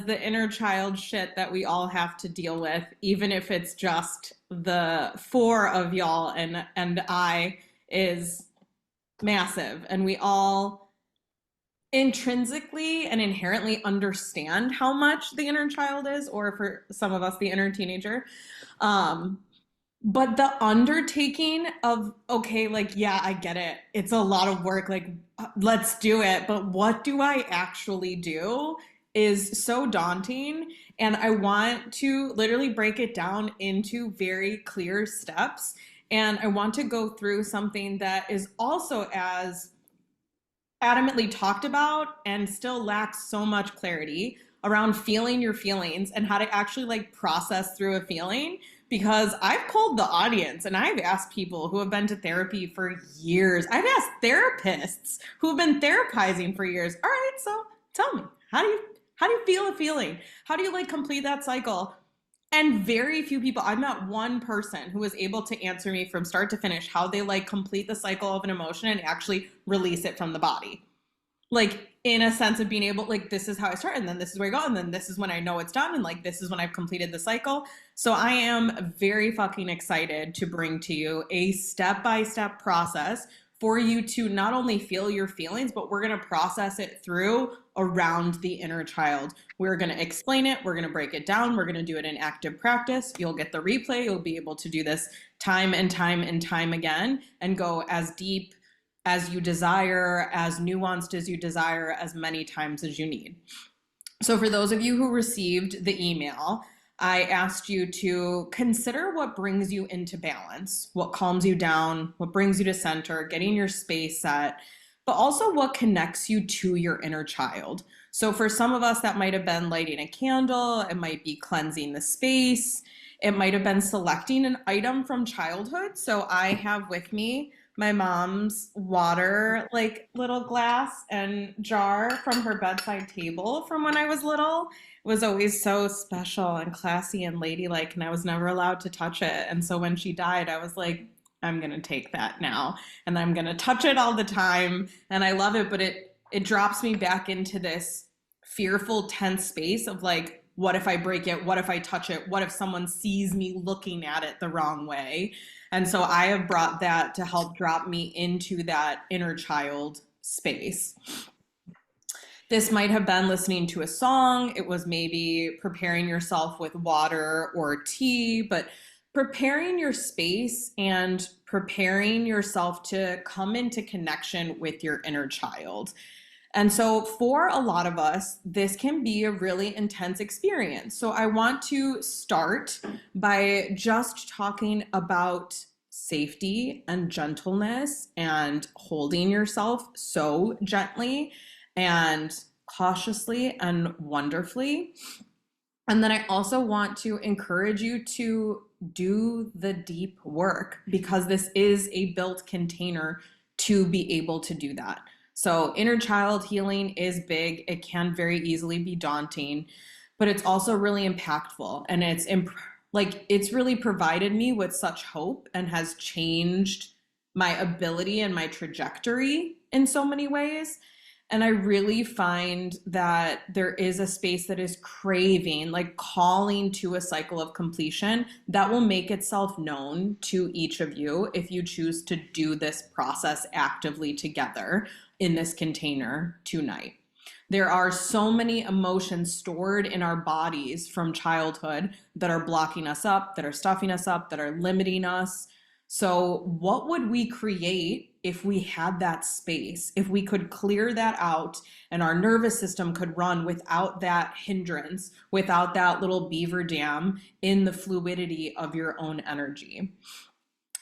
the inner child shit that we all have to deal with, even if it's just the four of y'all and I, is massive. And we all intrinsically and inherently understand how much the inner child is, or for some of us, the inner teenager. Um, but the undertaking of, okay, like, yeah, I get it. It's a lot of work. Like, let's do it. But what do I actually do is so daunting. And I want to literally break it down into very clear steps. And I want to go through something that is also as adamantly talked about and still lacks so much clarity around feeling your feelings and how to actually like process through a feeling, because I've polled the audience and I've asked people who have been to therapy for years. I've asked therapists who've been therapizing for years. All right, so tell me, how do you feel a feeling? How do you like complete that cycle? And very few people, I've met one person who was able to answer me from start to finish how they like complete the cycle of an emotion and actually release it from the body. Like in a sense of being able, like, this is how I start, and then this is where I go, and then this is when I know it's done, and like this is when I've completed the cycle. So I am very fucking excited to bring to you a step-by-step process for you to not only feel your feelings, but we're going to process it through around the inner child. We're going to explain it. We're going to break it down. We're going to do it in active practice. You'll get the replay. You'll be able to do this time and time and time again and go as deep as you desire, as nuanced as you desire, as many times as you need. So for those of you who received the email, I asked you to consider what brings you into balance, what calms you down, what brings you to center, getting your space set, but also what connects you to your inner child. So for some of us, that might have been lighting a candle, it might be cleansing the space, it might have been selecting an item from childhood. So I have with me my mom's water, like little glass and jar from her bedside table from when I was little. It was always so special and classy and ladylike, and I was never allowed to touch it. And so when she died, I was like, I'm gonna take that now, and I'm gonna touch it all the time, and I love it. But it drops me back into this fearful, tense space of like, what if I break it? What if I touch it? What if someone sees me looking at it the wrong way? And so I have brought that to help drop me into that inner child space. This might have been listening to a song. It was maybe preparing yourself with water or tea, but preparing your space and preparing yourself to come into connection with your inner child. And so for a lot of us, this can be a really intense experience. So I want to start by just talking about safety and gentleness and holding yourself so gently and cautiously and wonderfully. And then I also want to encourage you to do the deep work, because this is a built container to be able to do that. So inner child healing is big. It can very easily be daunting, but it's also really impactful. And it's really provided me with such hope and has changed my ability and my trajectory in so many ways. And I really find that there is a space that is craving, like calling to a cycle of completion that will make itself known to each of you if you choose to do this process actively together in this container tonight. There are so many emotions stored in our bodies from childhood that are blocking us up, that are stuffing us up, that are limiting us. So what would we create if we had that space, if we could clear that out and our nervous system could run without that hindrance, without that little beaver dam in the fluidity of your own energy?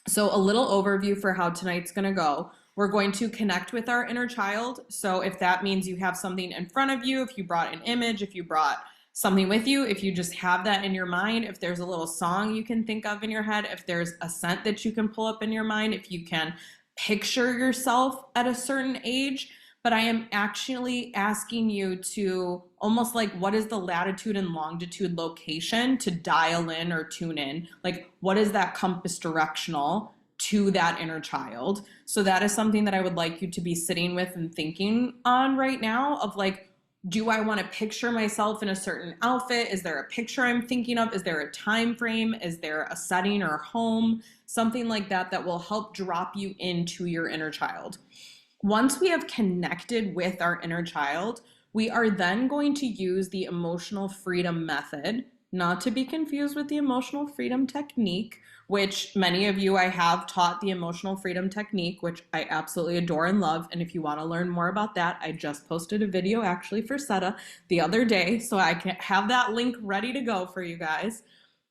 So a little overview for how tonight's going to go. We're going to connect with our inner child. So if that means you have something in front of you, if you brought an image, if you brought something with you, if you just have that in your mind, if there's a little song you can think of in your head, if there's a scent that you can pull up in your mind, if you can picture yourself at a certain age. But I am actually asking you to almost like, what is the latitude and longitude location to dial in or tune in? Like, what is that compass directional to that inner child? So that is something that I would like you to be sitting with and thinking on right now, of like, Do I want to picture myself in a certain outfit? Is there a picture I'm thinking of? Is there a time frame? Is there a setting or a home? Something like that that will help drop you into your inner child. Once we have connected with our inner child, we are then going to use the emotional freedom method, not to be confused with the emotional freedom technique, which many of you I have taught the emotional freedom technique, which I absolutely adore and love. And if you want to learn more about that, I just posted a video actually for SETA the other day, so I can have that link ready to go for you guys.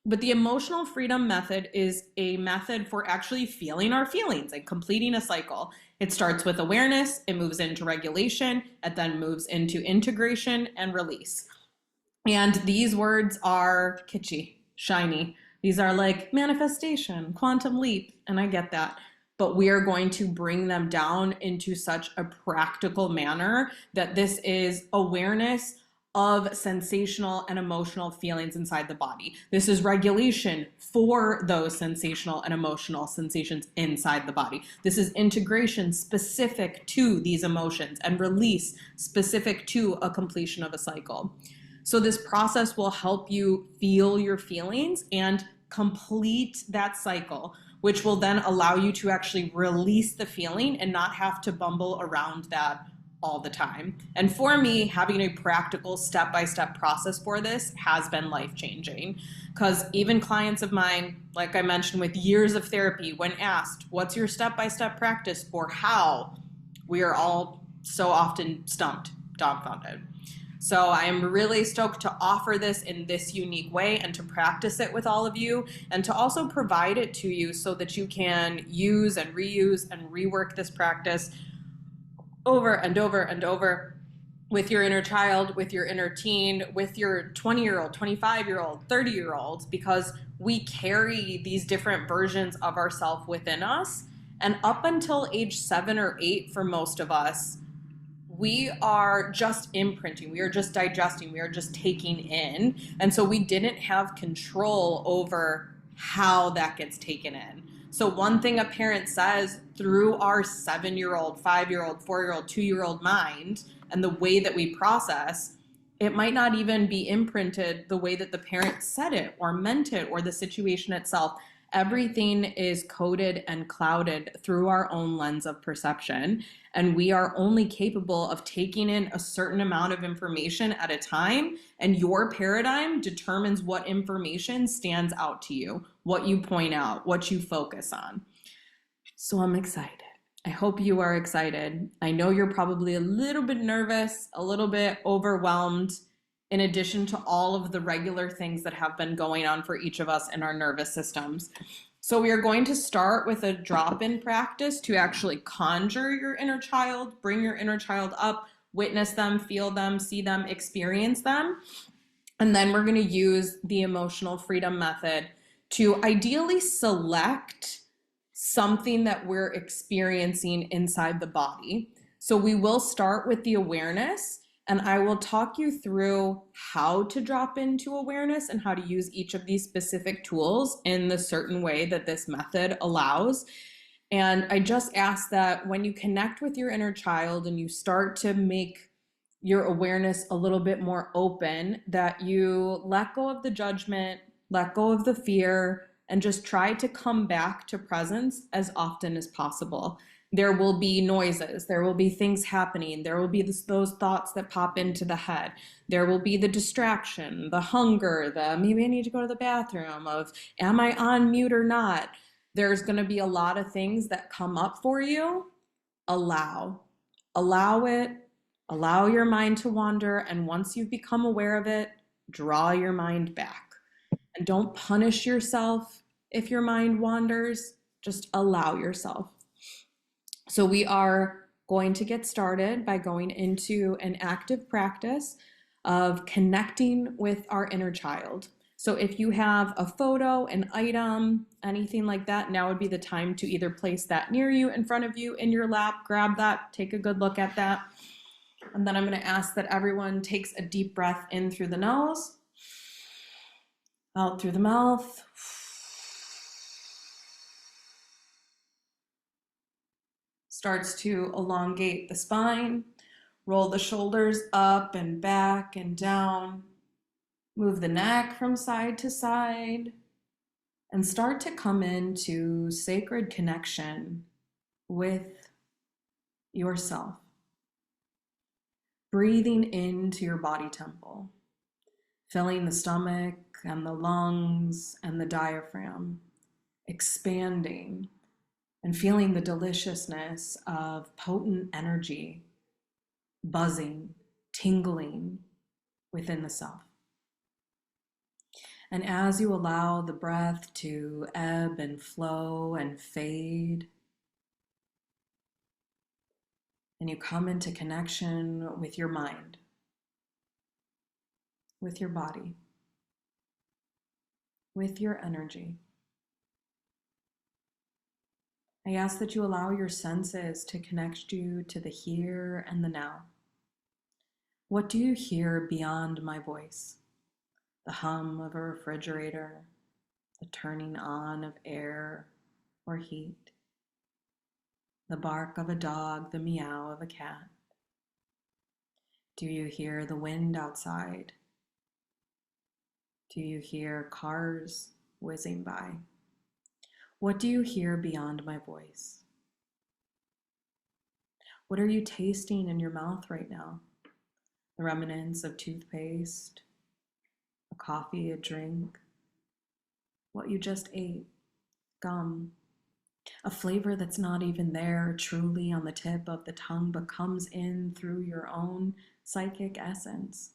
But the emotional freedom method is a method for actually feeling our feelings and completing a cycle. It starts with awareness, it moves into regulation, it then moves into integration and release. And these words are kitschy, shiny. These are like manifestation, quantum leap, and I get that. But we are going to bring them down into such a practical manner that this is awareness of sensational and emotional feelings inside the body. This is regulation for those sensational and emotional sensations inside the body. This is integration specific to these emotions and release specific to a completion of a cycle. So this process will help you feel your feelings and complete that cycle, which will then allow you to actually release the feeling and not have to bumble around that all the time. And for me, having a practical step-by-step process for this has been life-changing, because even clients of mine, like I mentioned, with years of therapy, when asked, what's your step-by-step practice for how, we are all so often stumped, dumbfounded. So I am really stoked to offer this in this unique way and to practice it with all of you, and to also provide it to you so that you can use and reuse and rework this practice over and over and over with your inner child, with your inner teen, with your 20-year-old, 25-year-old, 30-year-old, because we carry these different versions of ourselves within us. And up until age 7 or 8 for most of us, we are just imprinting, we are just digesting, we are just taking in. And so we didn't have control over how that gets taken in. So one thing a parent says through our 7-year-old, 5-year-old, 4-year-old, 2-year-old mind and the way that we process, it might not even be imprinted the way that the parent said it or meant it or the situation itself. Everything is coded and clouded through our own lens of perception, and we are only capable of taking in a certain amount of information at a time, and your paradigm determines what information stands out to you, what you point out, what you focus on. So I'm excited. I hope you are excited. I know you're probably a little bit nervous, a little bit overwhelmed, in addition to all of the regular things that have been going on for each of us in our nervous systems. So we are going to start with a drop-in practice to actually conjure your inner child, bring your inner child up, witness them, feel them, see them, experience them. And then we're going to use the emotional freedom method to ideally select something that we're experiencing inside the body. So we will start with the awareness, and I will talk you through how to drop into awareness and how to use each of these specific tools in the certain way that this method allows. And I just ask that when you connect with your inner child and you start to make your awareness a little bit more open, that you let go of the judgment, let go of the fear, and just try to come back to presence as often as possible. There will be noises, there will be things happening, there will be those thoughts that pop into the head, there will be the distraction, the hunger, the maybe I need to go to the bathroom, of am I on mute or not? There's going to be a lot of things that come up for you. Allow it, allow your mind to wander, and once you've become aware of it, draw your mind back. And don't punish yourself if your mind wanders, just allow yourself. So we are going to get started by going into an active practice of connecting with our inner child. So if you have a photo, an item, anything like that, now would be the time to either place that near you, in front of you, in your lap, grab that, take a good look at that. And then I'm going to ask that everyone takes a deep breath in through the nose, out through the mouth. Starts to elongate the spine, Roll the shoulders up and back and down. Move the neck from side to side and start to come into sacred connection with yourself. Breathing into your body temple, filling the stomach and the lungs and the diaphragm, expanding and feeling the deliciousness of potent energy buzzing, tingling within the self. And as you allow the breath to ebb and flow and fade, and you come into connection with your mind, with your body, with your energy, I ask that you allow your senses to connect you to the here and the now. What do you hear beyond my voice? The hum of a refrigerator, the turning on of air or heat, the bark of a dog, the meow of a cat. Do you hear the wind outside? Do you hear cars whizzing by? What do you hear beyond my voice? What are you tasting in your mouth right now? The remnants of toothpaste, a coffee, a drink, what you just ate, gum, a flavor that's not even there truly on the tip of the tongue, but comes in through your own psychic essence.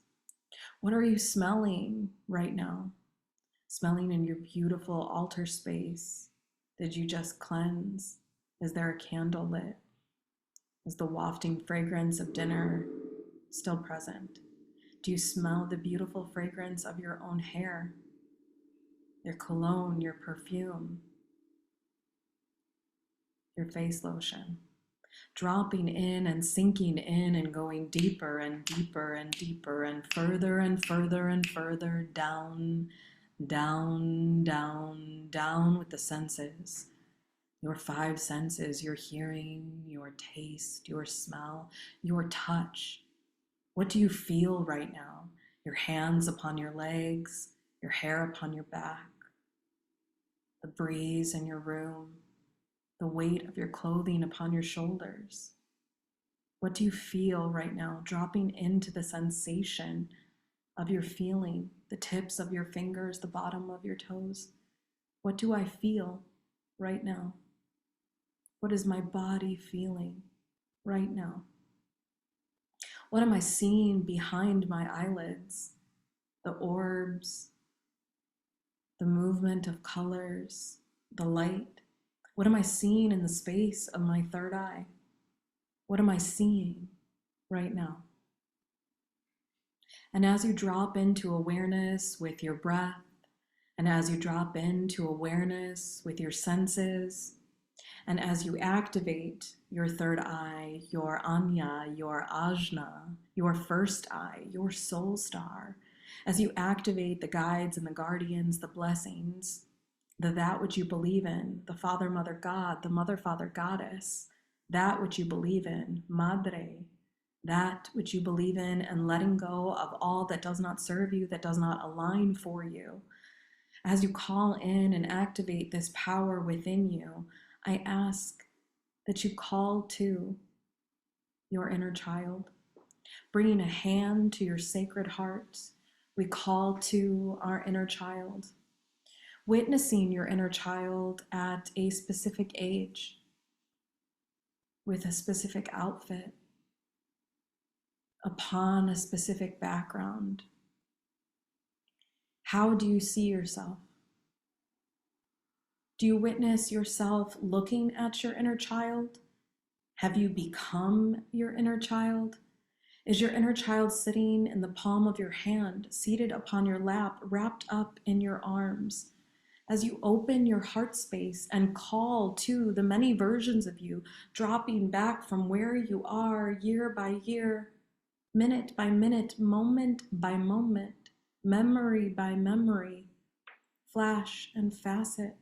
What are you smelling right now? Smelling in your beautiful altar space. Did you just cleanse? Is there a candle lit? Is the wafting fragrance of dinner still present? Do you smell the beautiful fragrance of your own hair, your cologne, your perfume, your face lotion? Dropping in and sinking in and going deeper and deeper and deeper and further and further and further down, down, down, down with the senses. Your five senses, your hearing, your taste, your smell, your touch. What do you feel right now? Your hands upon your legs, your hair upon your back, the breeze in your room, the weight of your clothing upon your shoulders. What do you feel right now? Dropping into the sensation of your feeling, the tips of your fingers, the bottom of your toes. What do I feel right now? What is my body feeling right now? What am I seeing behind my eyelids? The orbs, the movement of colors, the light. What am I seeing in the space of my third eye? What am I seeing right now? And as you drop into awareness with your breath, and as you drop into awareness with your senses, and as you activate your third eye, your Anya, your Ajna, your first eye, your soul star, as you activate the guides and the guardians, the blessings, that which you believe in, the Father, Mother, God, the Mother, Father, Goddess, that which you believe in, Madre, that which you believe in, and letting go of all that does not serve you, that does not align for you. As you call in and activate this power within you, I ask that you call to your inner child, bringing a hand to your sacred heart. We call to our inner child, witnessing your inner child at a specific age, with a specific outfit, upon a specific background. How do you see yourself? Do you witness yourself looking at your inner child? Have you become your inner child? Is your inner child sitting in the palm of your hand, seated upon your lap, wrapped up in your arms? As you open your heart space and call to the many versions of you, dropping back from where you are year by year, minute by minute, moment by moment, memory by memory, flash and facet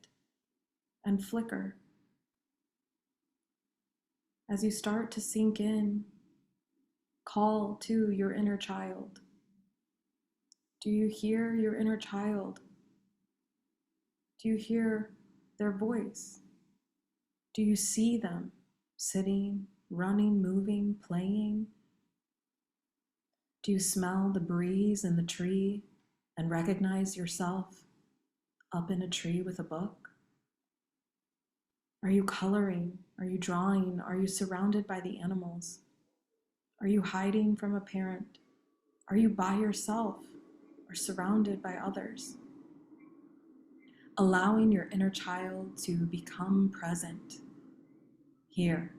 and flicker. As you start to sink in, Call to your inner child. Do you hear your inner child? Do you hear their voice? Do you see them sitting, running, moving, playing? Do you smell the breeze in the tree and recognize yourself up in a tree with a book? Are you coloring? Are you drawing? Are you surrounded by the animals? Are you hiding from a parent? Are you by yourself or surrounded by others? Allowing your inner child to become present here,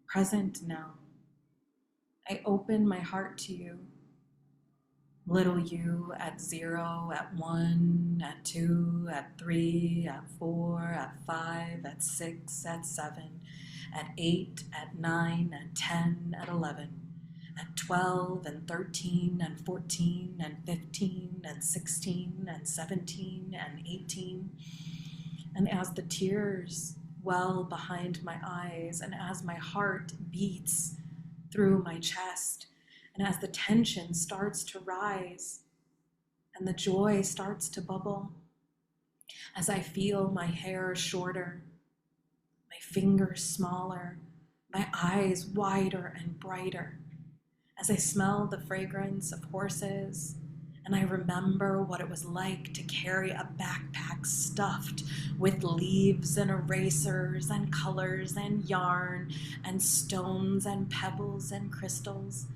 present now. I open my heart to you. Little you at 0, at 1, at 2, at 3, at 4, at 5, at 6, at 7, at 8, at 9, at 10, at 11, at 12, and 13, and 14, and 15, and 16, and 17, and 18. And as the tears well behind my eyes, and as my heart beats through my chest, and as the tension starts to rise and the joy starts to bubble, as I feel my hair shorter, my fingers smaller, my eyes wider and brighter, as I smell the fragrance of horses, and I remember what it was like to carry a backpack stuffed with leaves and erasers and colors and yarn and stones and pebbles and crystals,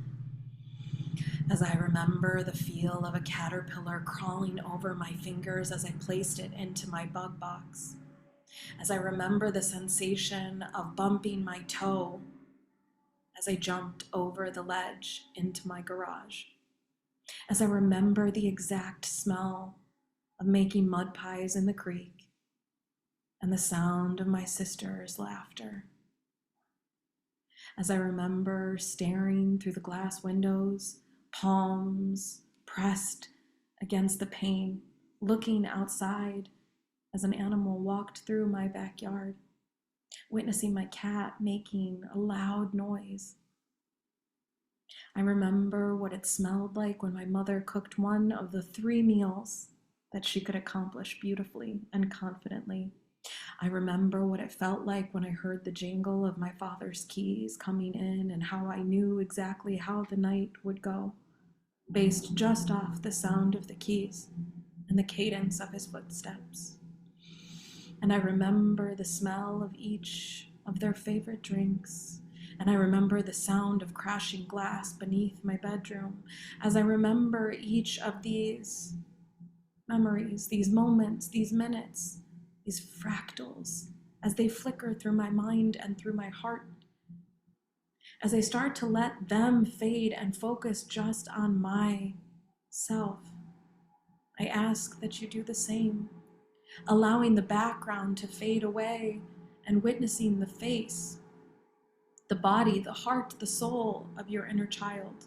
as I remember the feel of a caterpillar crawling over my fingers as I placed it into my bug box, as I remember the sensation of bumping my toe as I jumped over the ledge into my garage, as I remember the exact smell of making mud pies in the creek and the sound of my sister's laughter, as I remember staring through the glass windows, palms pressed against the pane, looking outside as an animal walked through my backyard, witnessing my cat making a loud noise. I remember what it smelled like when my mother cooked one of the 3 meals that she could accomplish beautifully and confidently. I remember what it felt like when I heard the jingle of my father's keys coming in, and how I knew exactly how the night would go, based just off the sound of the keys and the cadence of his footsteps. And I remember the smell of each of their favorite drinks, and I remember the sound of crashing glass beneath my bedroom, as I remember each of these memories, these moments, these minutes, these fractals, as they flicker through my mind and through my heart, as I start to let them fade and focus just on myself. I ask that you do the same, allowing the background to fade away and witnessing the face, the body, the heart, the soul of your inner child,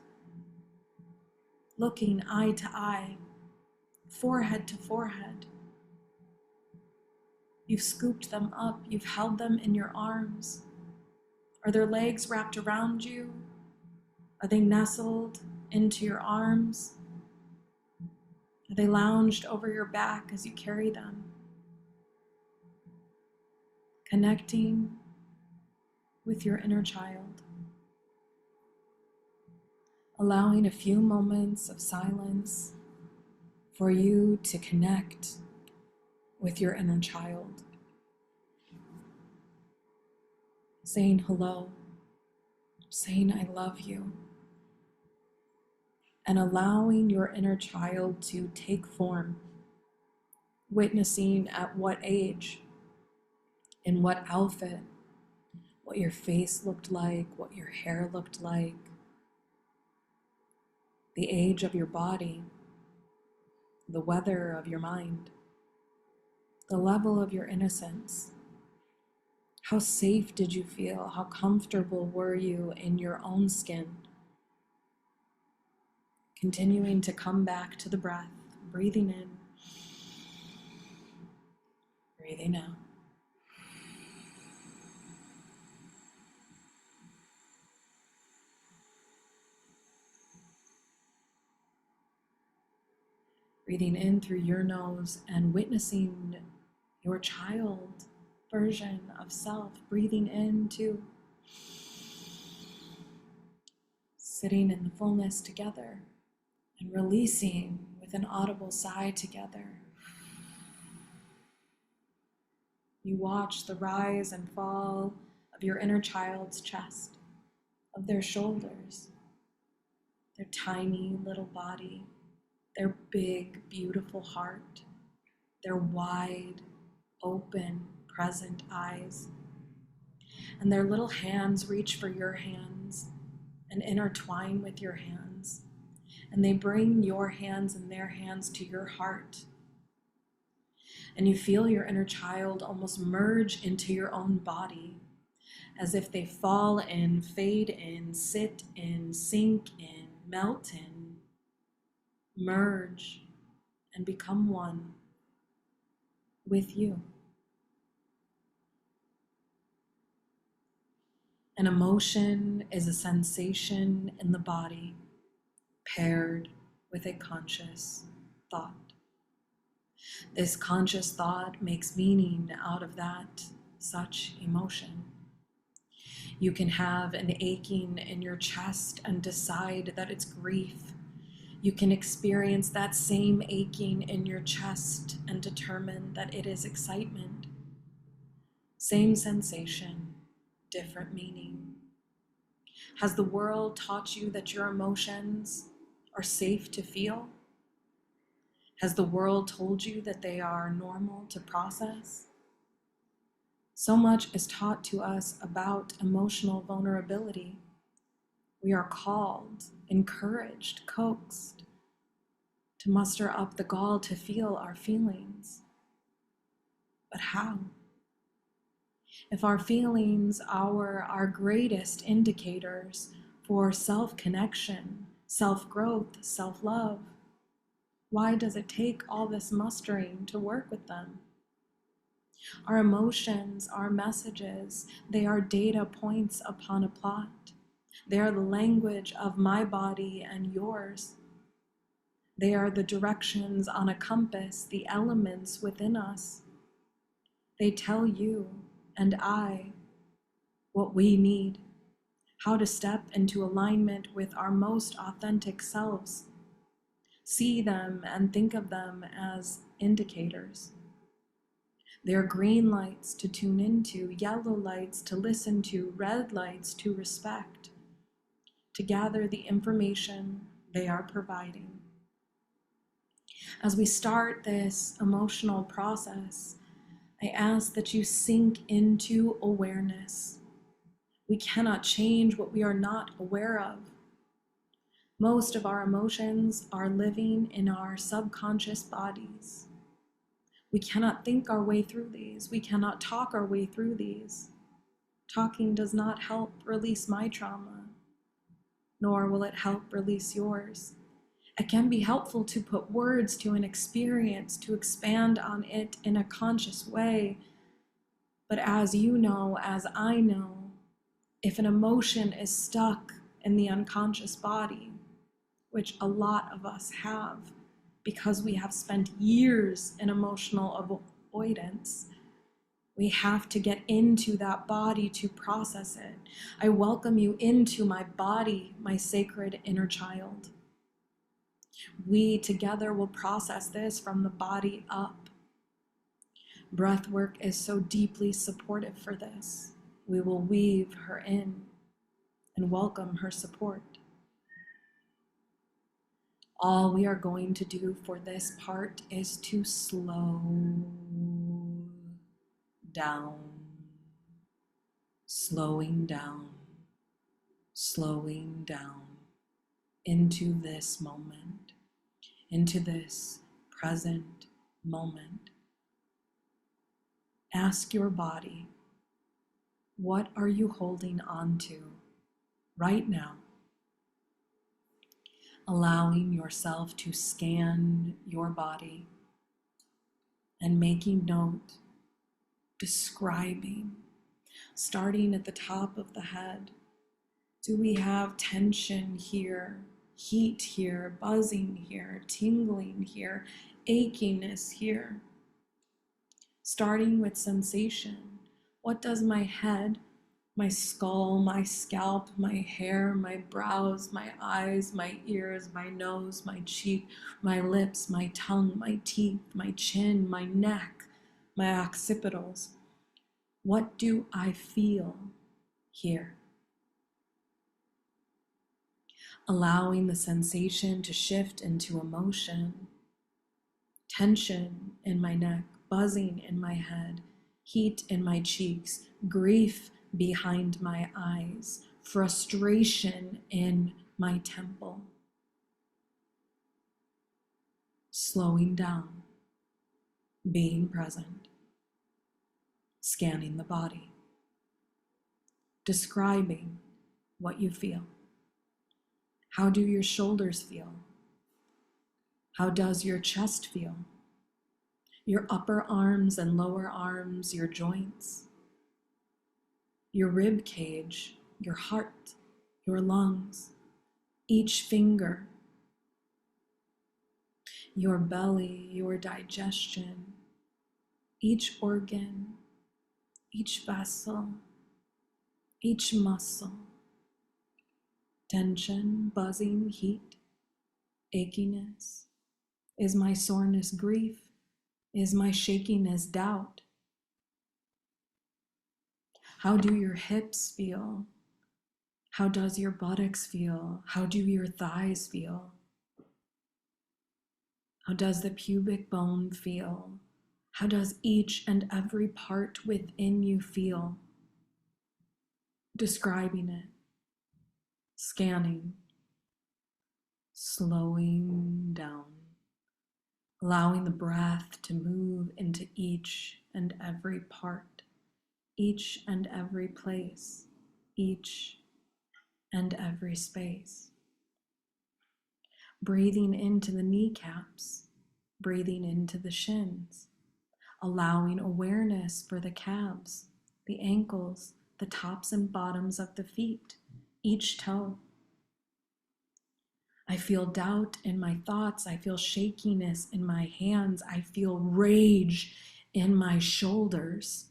looking eye to eye, forehead to forehead. You've scooped them up, you've held them in your arms. Are their legs wrapped around you? Are they nestled into your arms? Are they lounged over your back as you carry them? Connecting with your inner child. Allowing a few moments of silence for you to connect with your inner child. Saying hello, saying I love you, and allowing your inner child to take form, witnessing at what age, in what outfit, what your face looked like, what your hair looked like, the age of your body, the weather of your mind, the level of your innocence. How safe did you feel? How comfortable were you in your own skin? Continuing to come back to the breath, breathing in, breathing out. Breathing in through your nose and witnessing your child version of self. Breathing in too. Sitting in the fullness together and releasing with an audible sigh together. You watch the rise and fall of your inner child's chest, of their shoulders, their tiny little body, their big, beautiful heart, their wide, open, present eyes. And their little hands reach for your hands and intertwine with your hands. And they bring your hands and their hands to your heart. And you feel your inner child almost merge into your own body, as if they fall in, fade in, sit in, sink in, melt in, merge, and become one with you. An emotion is a sensation in the body paired with a conscious thought. This conscious thought makes meaning out of that such emotion. You can have an aching in your chest and decide that it's grief. You can experience that same aching in your chest and determine that it is excitement. Same sensation, different meaning. Has the world taught you that your emotions are safe to feel? Has the world told you that they are normal to process? So much is taught to us about emotional vulnerability. We are called, encouraged, coaxed to muster up the gall to feel our feelings. But how? If our feelings are our greatest indicators for self-connection, self-growth, self-love, why does it take all this mustering to work with them? Our emotions are messages. They are data points upon a plot. They are the language of my body and yours. They are the directions on a compass, the elements within us. They tell you and I what we need, how to step into alignment with our most authentic selves. See them and think of them as indicators. They're green lights to tune into, yellow lights to listen to, red lights to respect, to gather the information they are providing. As we start this emotional process, I ask that you sink into awareness. We cannot change what we are not aware of. Most of our emotions are living in our subconscious bodies. We cannot think our way through these. We cannot talk our way through these. Talking does not help release my trauma, nor will it help release yours. It can be helpful to put words to an experience, to expand on it in a conscious way. But as you know, as I know, if an emotion is stuck in the unconscious body, which a lot of us have, because we have spent years in emotional avoidance, we have to get into that body to process it. I welcome you into my body, my sacred inner child. We together will process this from the body up. Breath work is so deeply supportive for this. We will weave her in and welcome her support. All we are going to do for this part is to slow down, slowing down, slowing down into this moment, into this present moment. Ask your body, what are you holding on to right now? Allowing yourself to scan your body and making note, describing, starting at the top of the head. Do we have tension here, heat here, buzzing here, tingling here, achiness here. Starting with sensation. What does my head, my skull, my scalp, my hair, my brows, my eyes, my ears, my nose, my cheek, my lips, my tongue, my teeth, my chin, my neck, my occipitals, what do I feel here? Allowing the sensation to shift into emotion, tension in my neck, buzzing in my head, heat in my cheeks, grief behind my eyes, frustration in my temple. Slowing down, being present, scanning the body, describing what you feel. How do your shoulders feel? How does your chest feel? Your upper arms and lower arms, your joints, your rib cage, your heart, your lungs, each finger, your belly, your digestion, each organ, each vessel, each muscle, tension, buzzing, heat, achiness. Is my soreness grief? Is my shakiness doubt? How do your hips feel? How does your buttocks feel? How do your thighs feel? How does the pubic bone feel? How does each and every part within you feel? Describing it, scanning, slowing down, allowing the breath to move into each and every part, each and every place, each and every space. Breathing into the kneecaps, breathing into the shins, allowing awareness for the calves, the ankles, the tops and bottoms of the feet, each toe. I feel doubt in my thoughts. I feel shakiness in my hands. I feel rage in my shoulders.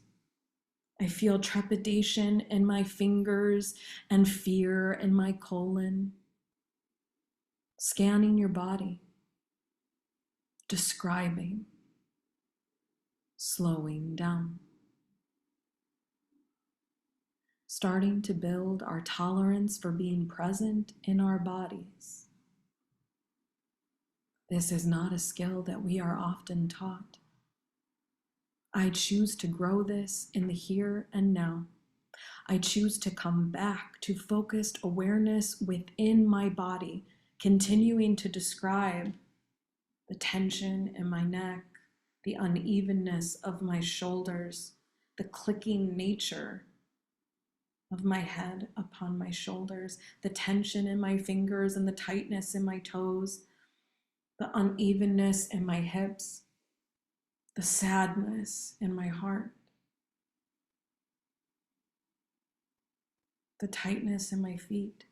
I feel trepidation in my fingers and fear in my colon. Scanning your body, describing, slowing down. Starting to build our tolerance for being present in our bodies. This is not a skill that we are often taught. I choose to grow this in the here and now. I choose to come back to focused awareness within my body, continuing to describe the tension in my neck, the unevenness of my shoulders, the clicking nature of my head upon my shoulders, the tension in my fingers and the tightness in my toes, the unevenness in my hips, the sadness in my heart, the tightness in my feet,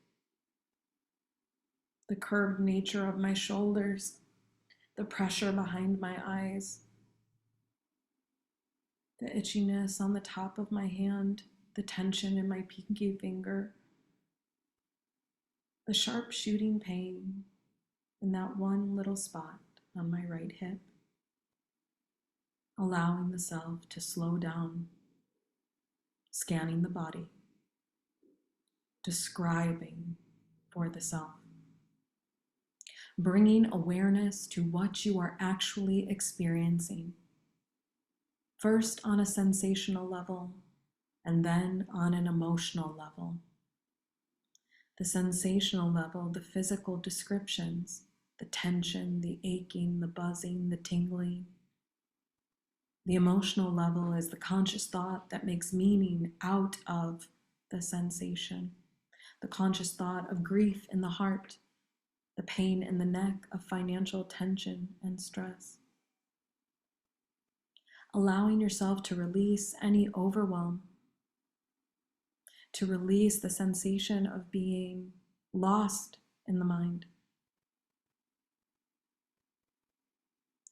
the curved nature of my shoulders, the pressure behind my eyes, the itchiness on the top of my hand, the tension in my pinky finger, the sharp shooting pain in that one little spot on my right hip. Allowing the self to slow down, scanning the body, describing for the self, bringing awareness to what you are actually experiencing, first on a sensational level, and then on an emotional level. The sensational level, the physical descriptions, the tension, the aching, the buzzing, the tingling. The emotional level is the conscious thought that makes meaning out of the sensation. The conscious thought of grief in the heart, the pain in the neck of financial tension and stress. Allowing yourself to release any overwhelm, to release the sensation of being lost in the mind,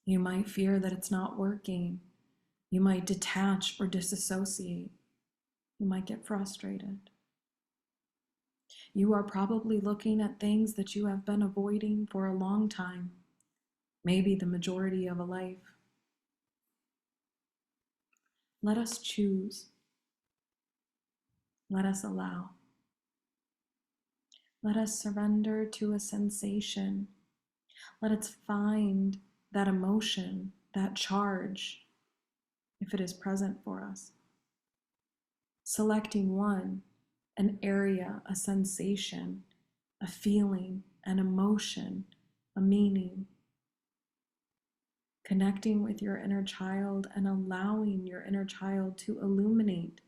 You might fear that it's not working. You might detach or disassociate. You might get frustrated. You are probably looking at things that you have been avoiding for a long time, maybe the majority of a life. Let us choose. Let us allow. Let us surrender to a sensation. Let us find that emotion, that charge, if it is present for us. Selecting one, an area, a sensation, a feeling, an emotion, a meaning. Connecting with your inner child and allowing your inner child to illuminate,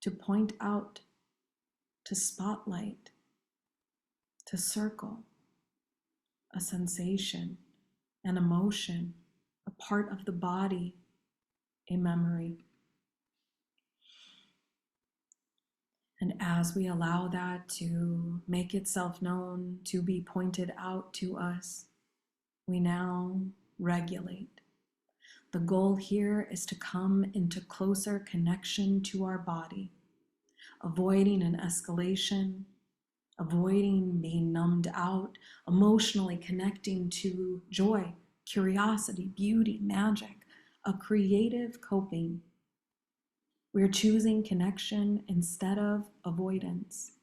to point out, to spotlight, to circle a sensation, an emotion, a part of the body, a memory. And as we allow that to make itself known, to be pointed out to us, we now regulate. The goal here is to come into closer connection to our body, avoiding an escalation, avoiding being numbed out, emotionally connecting to joy, curiosity, beauty, magic, a creative coping. We're choosing connection instead of avoidance.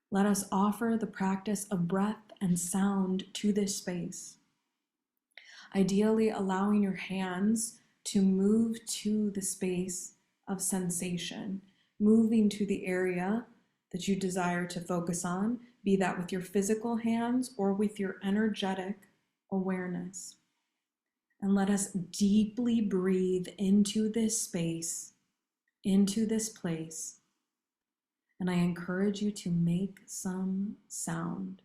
Let us offer the practice of breath and sound to this space. Ideally, allowing your hands to move to the space of sensation, moving to the area that you desire to focus on, be that with your physical hands or with your energetic awareness. And let us deeply breathe into this space, into this place. And I encourage you to make some sound.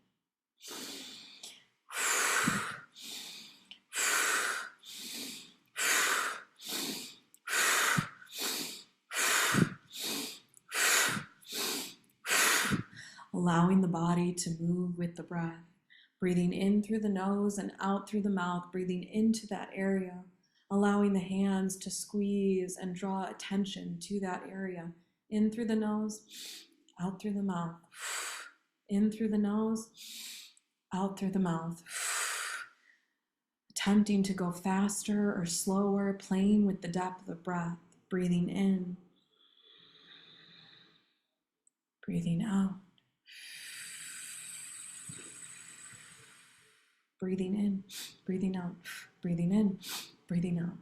Allowing the body to move with the breath, breathing in through the nose and out through the mouth, breathing into that area, allowing the hands to squeeze and draw attention to that area, in through the nose, out through the mouth, in through the nose, out through the mouth. Attempting to go faster or slower, playing with the depth of breath, breathing in, breathing out. Breathing in, breathing out, breathing in, breathing out,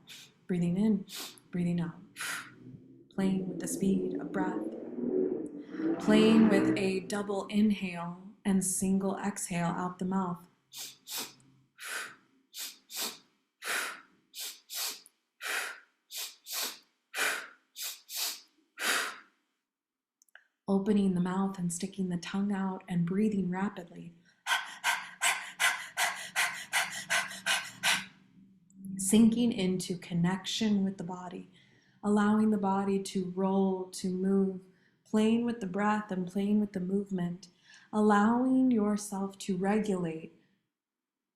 breathing in, breathing out. Playing with the speed of breath. Playing with a double inhale and single exhale out the mouth. Opening the mouth and sticking the tongue out and breathing rapidly. Sinking into connection with the body, allowing the body to roll, to move, playing with the breath and playing with the movement, allowing yourself to regulate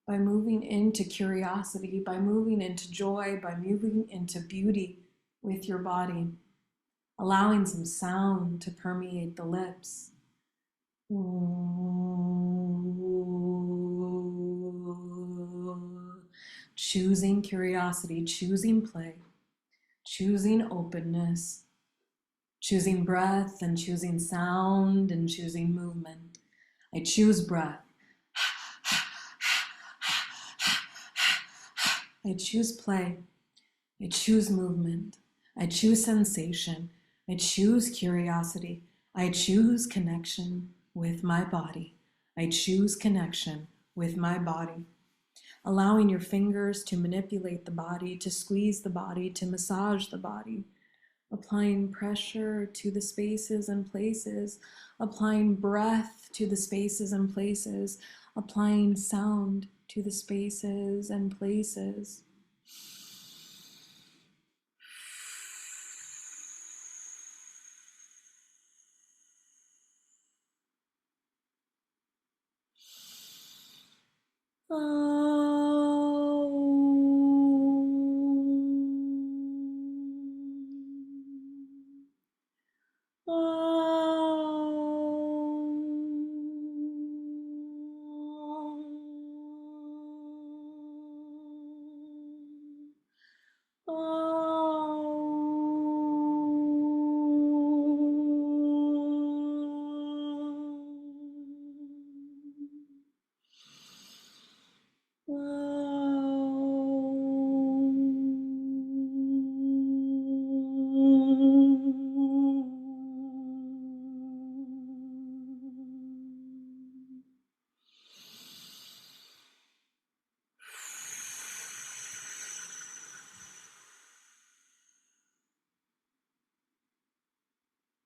by moving into curiosity, by moving into joy, by moving into beauty with your body, allowing some sound to permeate the lips. Choosing curiosity, choosing play, choosing openness, choosing breath and choosing sound and choosing movement. I choose breath. I choose play. I choose movement. I choose sensation. I choose curiosity. I choose connection with my body. I choose connection with my body. Allowing your fingers to manipulate the body, to squeeze the body, to massage the body. Applying pressure to the spaces and places. Applying breath to the spaces and places. Applying sound to the spaces and places.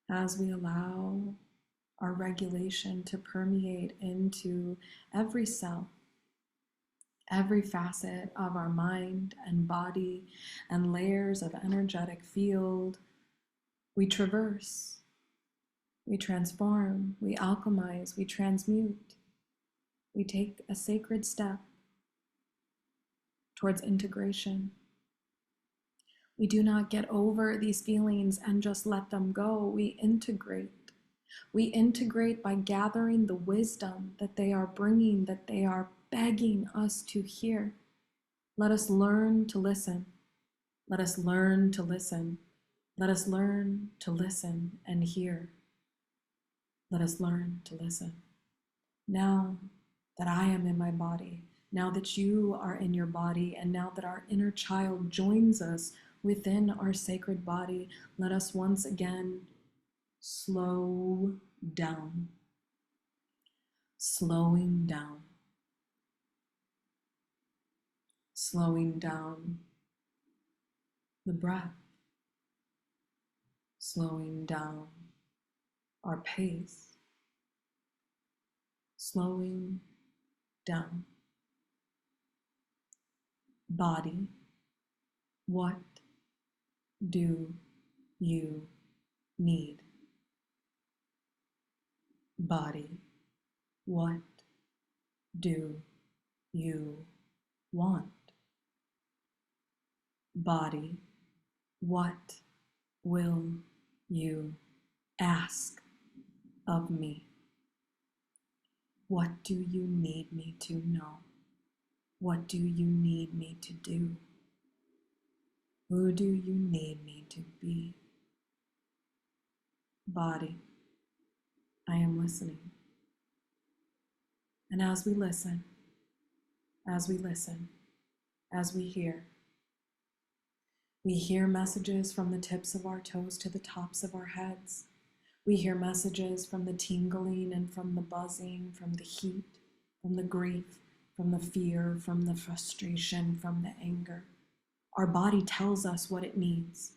As we allow our regulation to permeate into every cell, every facet of our mind and body and layers of energetic field, we traverse, we transform, we alchemize, we transmute, we take a sacred step towards integration. We do not get over these feelings and just let them go. We integrate. We integrate by gathering the wisdom that they are bringing, that they are begging us to hear. Let us learn to listen. Let us learn to listen. Let us learn to listen and hear. Let us learn to listen. Now that I am in my body, now that you are in your body, and now that our inner child joins us within our sacred body, let us once again slow down, slowing down, slowing down the breath, slowing down our pace, slowing down. Body, what do you need? Body, what do you want? Body, what will you ask of me? What do you need me to know? What do you need me to do? Who do you need me to be? Body, I am listening. And as we listen, as we listen, as we hear messages from the tips of our toes to the tops of our heads. We hear messages from the tingling and from the buzzing, from the heat, from the grief, from the fear, from the frustration, from the anger. Our body tells us what it needs.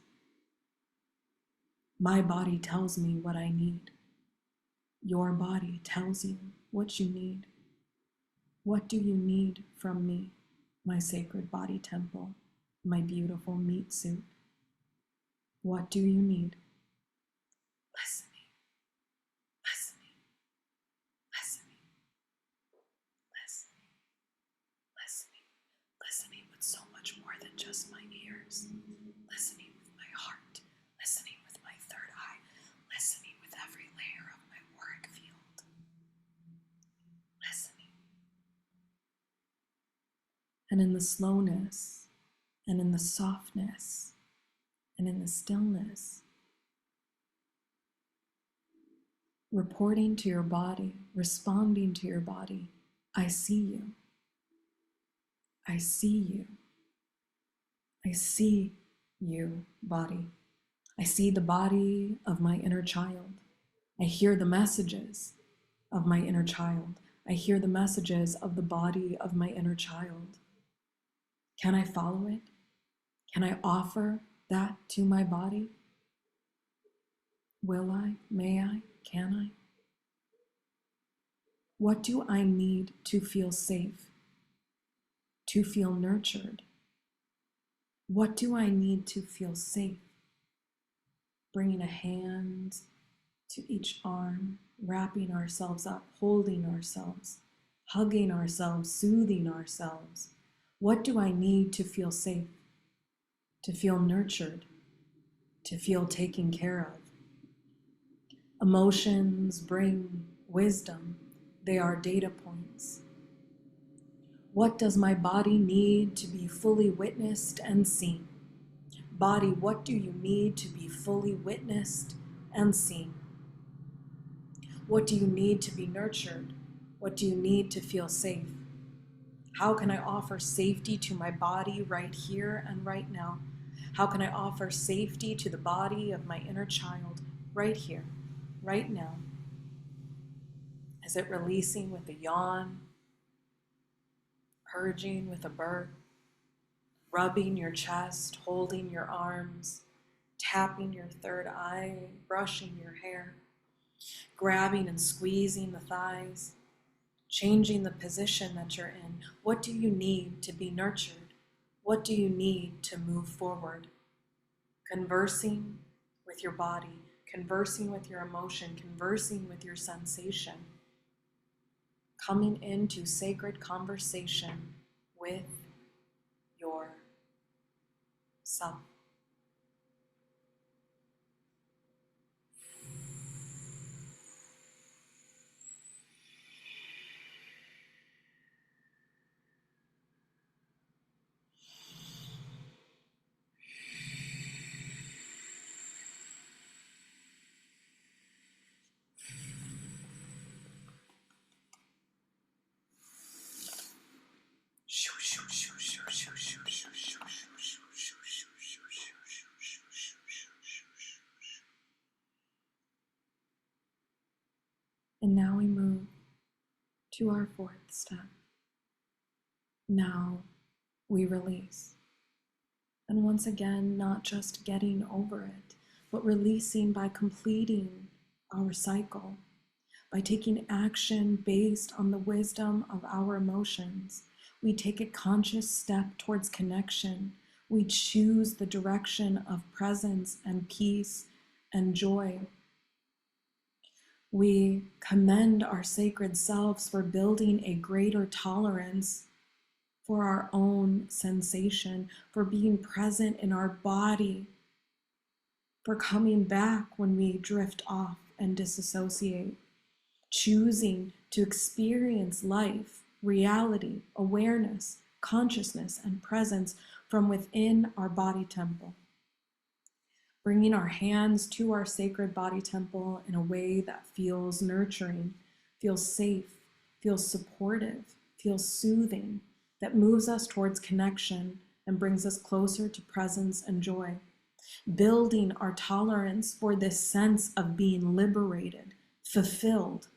My body tells me what I need. Your body tells you what you need. What do you need from me, my sacred body temple, my beautiful meat suit? What do you need? Listening, listening, listening, listening, listening, listening with so much more than just my ears, listening with my heart, listening with my third eye, listening with every layer of my auric field, listening. And in the slowness, and in the softness, and in the stillness, reporting to your body, responding to your body, I see you. I see you. I see you, body. I see the body of my inner child. I hear the messages of my inner child. I hear the messages of the body of my inner child. Can I follow it? Can I offer that to my body? Will I? May I? Can I? What do I need to feel safe, to feel nurtured? What do I need to feel safe? Bringing a hand to each arm, wrapping ourselves up, holding ourselves, hugging ourselves, soothing ourselves. What do I need to feel safe, to feel nurtured, to feel taken care of? Emotions bring wisdom. They are data points. What does my body need to be fully witnessed and seen? Body, what do you need to be fully witnessed and seen? What do you need to be nurtured? What do you need to feel safe? How can I offer safety to my body right here and right now? How can I offer safety to the body of my inner child right here, right now? Is it releasing with a yawn, purging with a burp, rubbing your chest, holding your arms, tapping your third eye, brushing your hair, grabbing and squeezing the thighs, changing the position that you're in? What do you need to be nurtured? What do you need to move forward? Conversing with your body, conversing with your emotion, conversing with your sensation, coming into sacred conversation with yourself. And now we move to our fourth step. Now we release. And once again, not just getting over it, but releasing by completing our cycle, by taking action based on the wisdom of our emotions. We take a conscious step towards connection. We choose the direction of presence and peace and joy. We commend our sacred selves for building a greater tolerance for our own sensation, for being present in our body, for coming back when we drift off and disassociate, choosing to experience life, reality, awareness, consciousness, and presence from within our body temple. Bringing our hands to our sacred body temple in a way that feels nurturing, feels safe, feels supportive, feels soothing, that moves us towards connection and brings us closer to presence and joy. Building our tolerance for this sense of being liberated, fulfilled,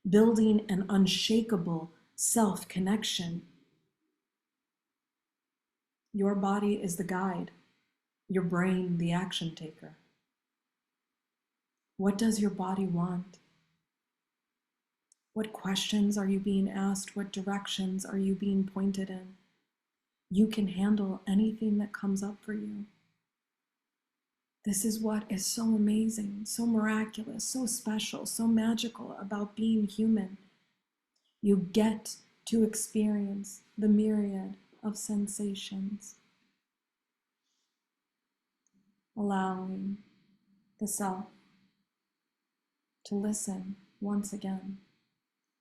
building an unshakable self-connection. Your body is the guide, your brain the action taker. What does your body want? What questions are you being asked? What directions are you being pointed in? You can handle anything that comes up for you. This is what is so amazing, so miraculous, so special, so magical about being human. You get to experience the myriad of sensations, allowing the self to listen once again.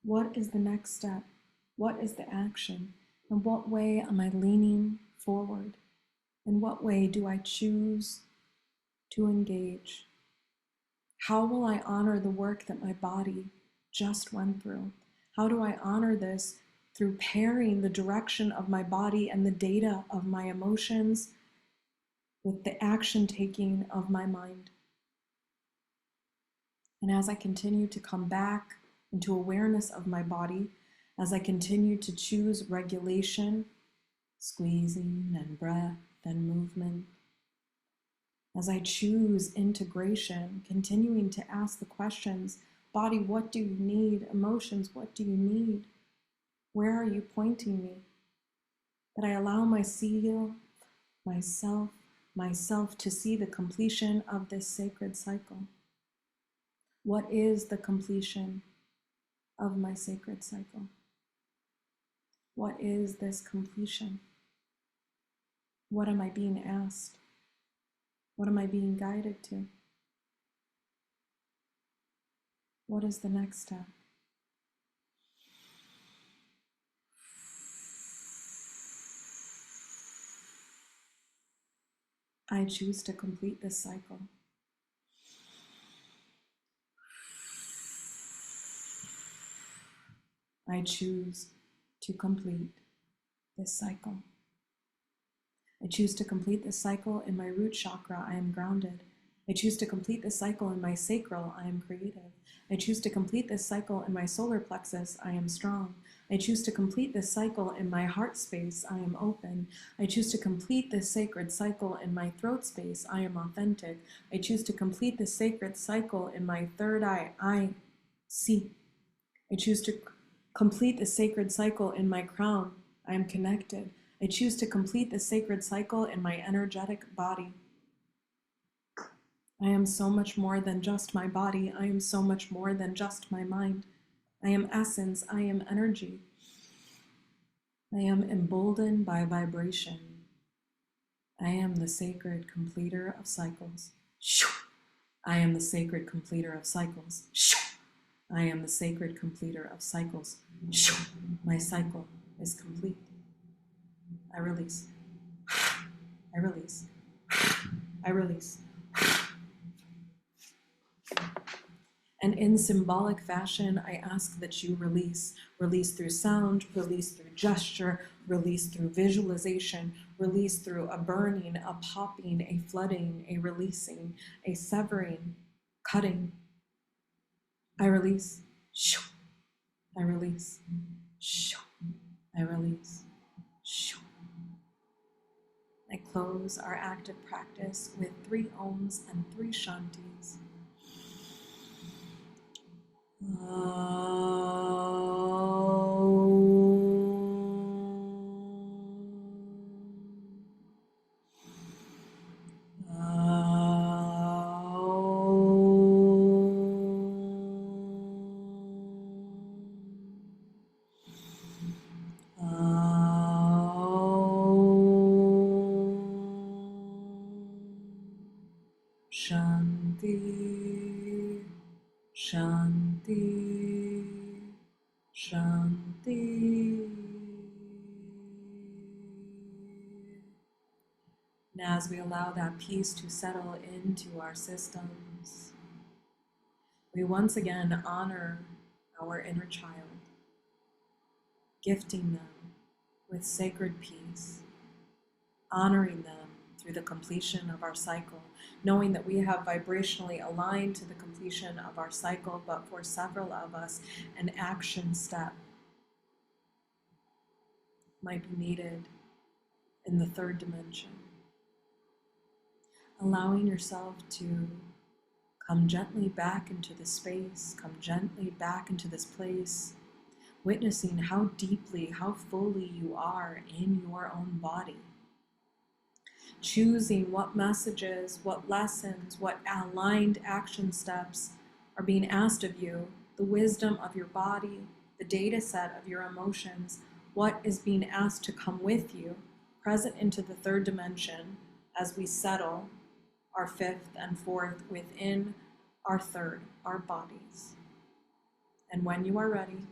What is the next step? What is the action? In what way am I leaning forward? In what way do I choose to engage? How will I honor the work that my body just went through? How do I honor this through pairing the direction of my body and the data of my emotions with the action taking of my mind? And as I continue to come back into awareness of my body, as I continue to choose regulation, squeezing and breath and movement, as I choose integration, continuing to ask the questions, body, what do you need? Emotions, what do you need? Where are you pointing me? That I allow myself to see the completion of this sacred cycle. What is the completion of my sacred cycle? What is this completion? What am I being asked? What am I being guided to? What is the next step? I choose to complete this cycle. I choose to complete this cycle. I choose to complete this cycle in my root chakra. I am grounded. I choose to complete this cycle in my sacral. I am creative. I choose to complete this cycle in my solar plexus. I am strong. I choose to complete this cycle in my heart space. I am open. I choose to complete this sacred cycle in my throat space. I am authentic. I choose to complete this sacred cycle in my third eye. I see. I choose to complete the sacred cycle in my crown. I am connected. I choose to complete the sacred cycle in my energetic body. I am so much more than just my body. I am so much more than just my mind. I am essence. I am energy. I am emboldened by vibration. I am the sacred completer of cycles. I am the sacred completer of cycles. I am the sacred completer of cycles. My cycle is complete. I release. I release. I release. And in symbolic fashion, I ask that you release. Release through sound, release through gesture, release through visualization, release through a burning, a popping, a flooding, a releasing, a severing, cutting. I release. I release. I release. I close our active practice with 3 ohms and 3 shantis. Shanti, Shanti, Shanti. And as we allow that peace to settle into our systems, we once again honor our inner child, gifting them with sacred peace, honoring them through the completion of our cycle, knowing that we have vibrationally aligned to the completion of our cycle, but for several of us, an action step might be needed in the 3rd dimension. Allowing yourself to come gently back into the space, come gently back into this place, witnessing how deeply, how fully you are in your own body. Choosing what messages, what lessons, what aligned action steps are being asked of you, the wisdom of your body, the data set of your emotions, what is being asked to come with you, present into the 3rd dimension as we settle our 5th and 4th within our 3rd, our bodies. And when you are ready,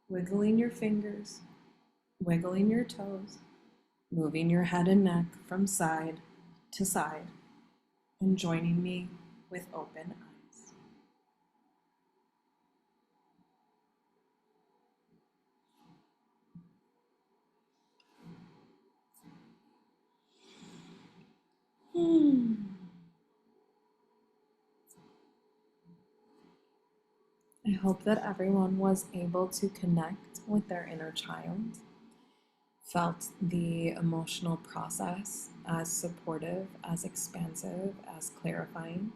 wiggling your fingers, wiggling your toes, moving your head and neck from side to side, and joining me with open eyes. I hope that everyone was able to connect with their inner child, felt the emotional process as supportive, as expansive, as clarifying.